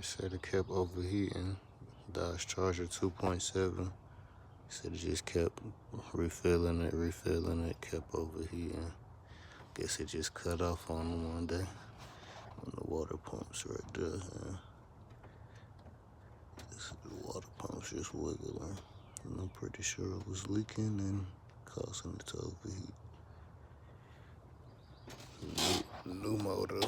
said it kept overheating. Dodge Charger 2.7. Said it just kept refilling it, kept overheating. Guess it just cut off on them one day. On the water pumps right there. Yeah. This is the water pumps just wiggling. And I'm pretty sure it was leaking and causing it to overheat. New motor.